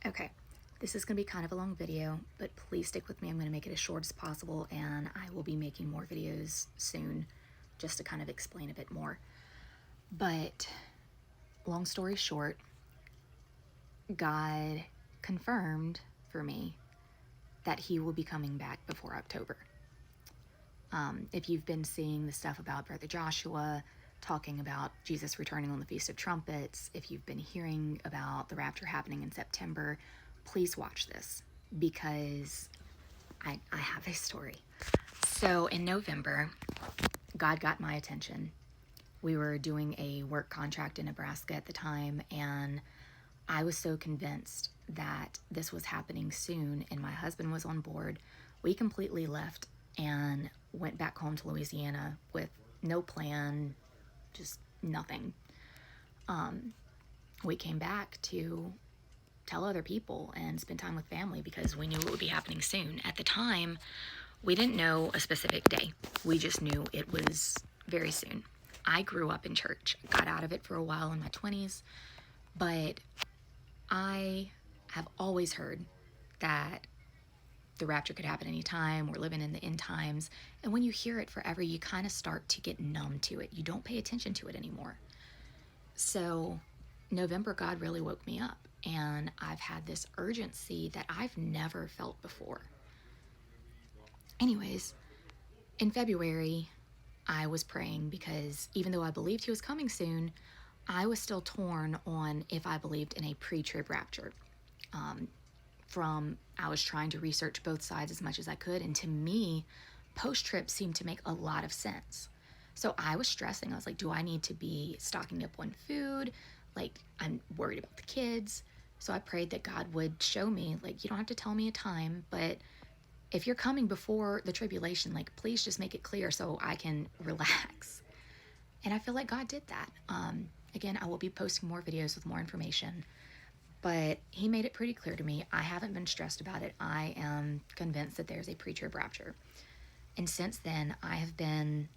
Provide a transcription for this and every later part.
Okay, this is going to be kind of a long video, but please stick with me. I'm going to make it as short as possible, and I will be making more videos soon just to kind of explain a bit more. But long story short, God confirmed for me that he will be coming back before October. If you've been seeing the stuff about Brother Joshua talking about Jesus returning on the Feast of Trumpets, if you've been hearing about the rapture happening in September, please watch this because I have a story. So in November, God got my attention. We were doing a work contract in Nebraska at the time, and I was so convinced that this was happening soon, and my husband was on board. We completely left and went back home to Louisiana with no plan, just nothing. We came back to tell other people and spend time with family because we knew it would be happening soon. At the time, we didn't know a specific day. We just knew it was very soon. I grew up in church, got out of it for a while in my 20s, but I have always heard that the rapture could happen anytime. We're living in the end times. And when you hear it forever, you kind of start to get numb to it. You don't pay attention to it anymore. So November, God really woke me up. And I've had this urgency that I've never felt before. Anyways, in February, I was praying because even though I believed he was coming soon, I was still torn on if I believed in a pre-trib rapture. I was trying to research both sides as much as I could, and to me, post-trib seemed to make a lot of sense. So I was stressing. I was like, do I need to be stocking up on food? Like, I'm worried about the kids. So I prayed that God would show me, like, you don't have to tell me a time, but if you're coming before the tribulation, like, please just make it clear so I can relax. And I feel like God did that. Again, I will be posting more videos with more information, but he made it pretty clear to me. I haven't been stressed about it. I am convinced that there's a pre-trib rapture. And since then, I have been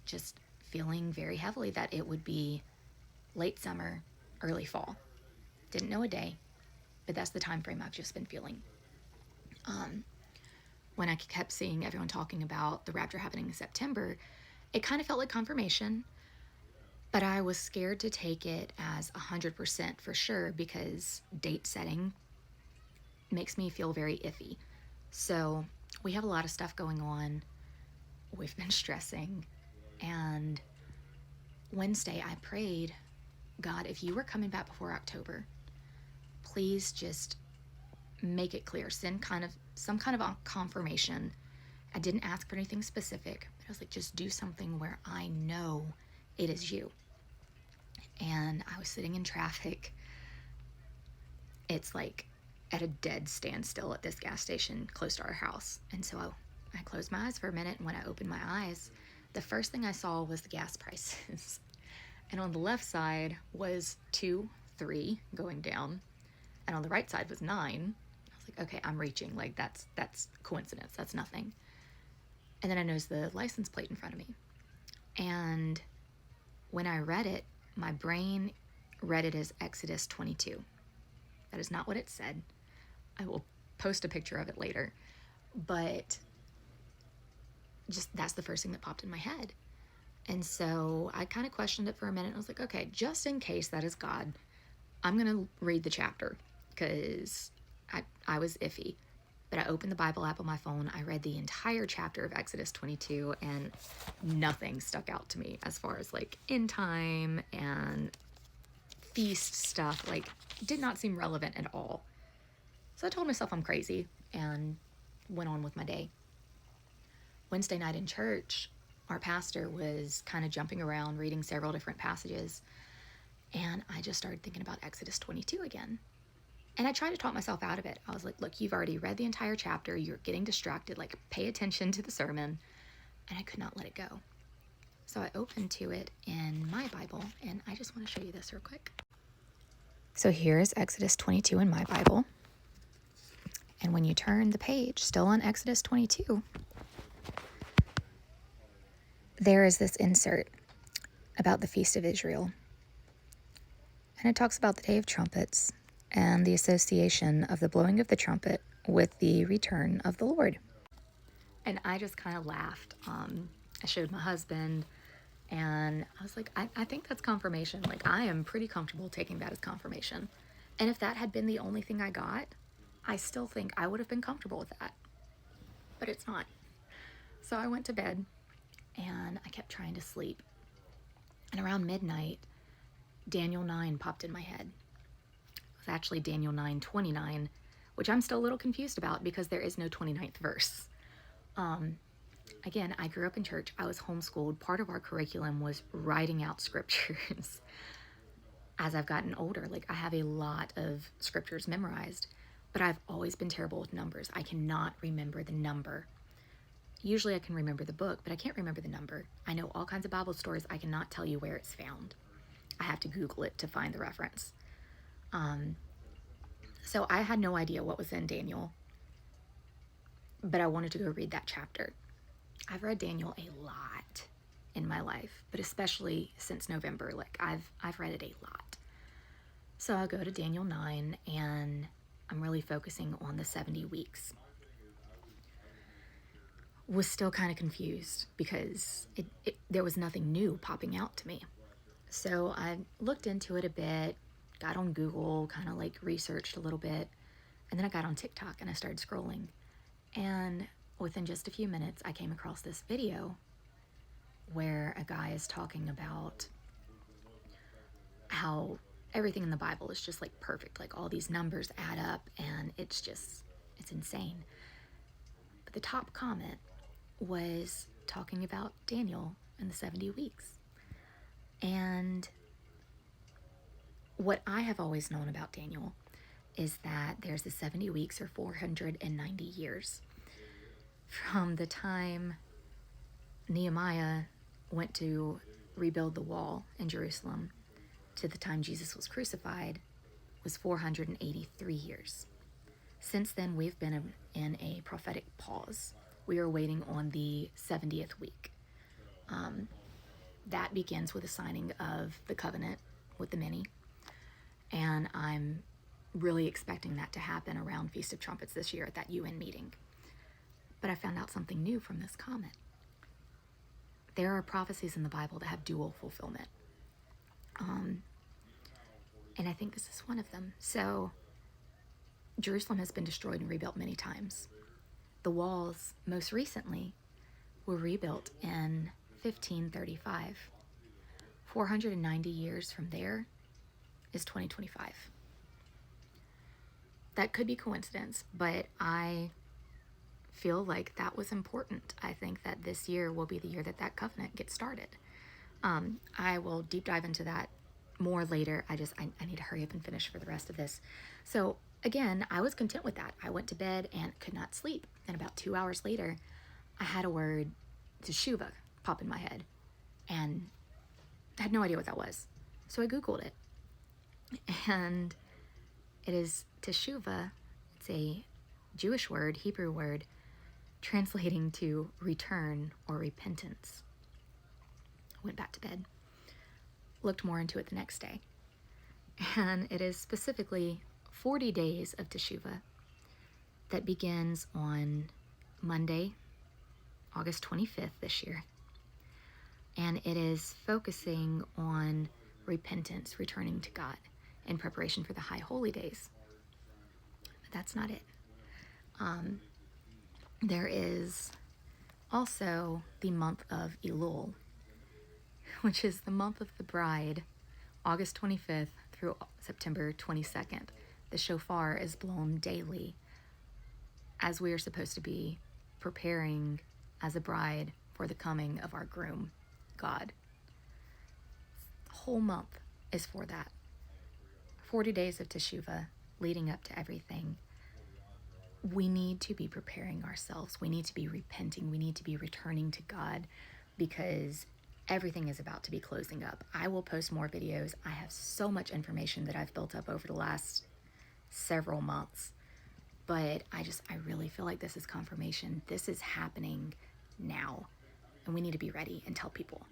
just feeling very heavily that it would be late summer, early fall. Didn't know a day, but that's the time frame I've just been feeling. When I kept seeing everyone talking about the rapture happening in September, it kind of felt like confirmation, but I was scared to take it as 100% for sure because date setting makes me feel very iffy. So we have a lot of stuff going on. We've been stressing. And Wednesday I prayed, God, if you were coming back before October, please just make it clear. Send some kind of a confirmation. I didn't ask for anything specific, but I was like, just do something where I know it is you. And I was sitting in traffic. It's like at a dead standstill at this gas station close to our house. And so I closed my eyes for a minute, and when I opened my eyes, the first thing I saw was the gas prices. And on the left side was 2, 3 going down, and on the right side was 9. I was like, okay, I'm reaching. Like, that's coincidence. That's nothing. And then I noticed the license plate in front of me. And when I read it, my brain read it as Exodus 22. That is not what it said. I will post a picture of it later. But just that's the first thing that popped in my head. And so I kind of questioned it for a minute. I was like, okay, just in case that is God, I'm going to read the chapter because I was iffy. But I opened the Bible app on my phone. I read the entire chapter of Exodus 22, and nothing stuck out to me as far as like end time and feast stuff. Like, did not seem relevant at all. So I told myself I'm crazy and went on with my day. Wednesday night in church, our pastor was kind of jumping around reading several different passages, and I just started thinking about Exodus 22 again. And I tried to talk myself out of it. I was like, look, you've already read the entire chapter. You're getting distracted. Like, pay attention to the sermon. And I could not let it go. So I opened to it in my Bible, and I just want to show you this real quick. So here is Exodus 22 in my Bible. And when you turn the page, still on Exodus 22, there is this insert about the Feast of Israel. And it talks about the Day of Trumpets, and the association of the blowing of the trumpet with the return of the Lord. And I just kind of laughed. I showed my husband, and I was like, I think that's confirmation. Like, I am pretty comfortable taking that as confirmation. And if that had been the only thing I got, I still think I would have been comfortable with that. But it's not. So I went to bed, and I kept trying to sleep. And around midnight, Daniel 9 popped in my head. It was actually Daniel 9:29, which I'm still a little confused about because there is no 29th verse. Again, I grew up in church. I was homeschooled. Part of our curriculum was writing out scriptures. As I've gotten older, like, I have a lot of scriptures memorized, but I've always been terrible with numbers. I cannot remember the number. Usually I can remember the book, but I can't remember the number. I know all kinds of Bible stories. I cannot tell you where it's found. I have to Google it to find the reference. So I had no idea what was in Daniel, but I wanted to go read that chapter. I've read Daniel a lot in my life, but especially since November. Like, I've read it a lot. So I go to Daniel 9, and I'm really focusing on the 70 weeks. Was still kind of confused because there was nothing new popping out to me. So I looked into it a bit, got on Google, kind of like researched a little bit, and then I got on TikTok and I started scrolling. And within just a few minutes, I came across this video where a guy is talking about how everything in the Bible is just like perfect. Like, all these numbers add up, and it's insane. But the top comment was talking about Daniel and the 70 weeks. And what I have always known about Daniel is that there's the 70 weeks, or 490 years, from the time Nehemiah went to rebuild the wall in Jerusalem to the time Jesus was crucified was 483 years. Since then, we've been in a prophetic pause. We are waiting on the 70th week. That begins with the signing of the covenant with the many. And I'm really expecting that to happen around Feast of Trumpets this year at that UN meeting. But I found out something new from this comment. There are prophecies in the Bible that have dual fulfillment. And I think this is one of them. So Jerusalem has been destroyed and rebuilt many times. The walls, most recently, were rebuilt in 1535. 490 years from there is 2025. That could be coincidence, but I feel like that was important. I think that this year will be the year that that covenant gets started. I will deep dive into that more later. I need to hurry up and finish for the rest of this. So again, I was content with that. I went to bed and could not sleep. And about 2 hours later, I had a word, teshuva, pop in my head. And I had no idea what that was. So I Googled it. And it is teshuva. It's a Jewish word, Hebrew word, translating to return or repentance. I went back to bed, looked more into it the next day. And it is specifically 40 days of teshuva that begins on Monday, August 25th this year. And it is focusing on repentance, returning to God in preparation for the high holy days. But that's not it. There is also the month of Elul, which is the month of the bride, August 25th through September 22nd. The shofar is blown daily as we are supposed to be preparing as a bride for the coming of our groom, God. The whole month is for that. 40 days of teshuva leading up to everything. We need to be preparing ourselves. We need to be repenting. We need to be returning to God, because everything is about to be closing up. I will post more videos. I have so much information that I've built up over the last several months, but I really feel like this is confirmation. This is happening now, and we need to be ready and tell people.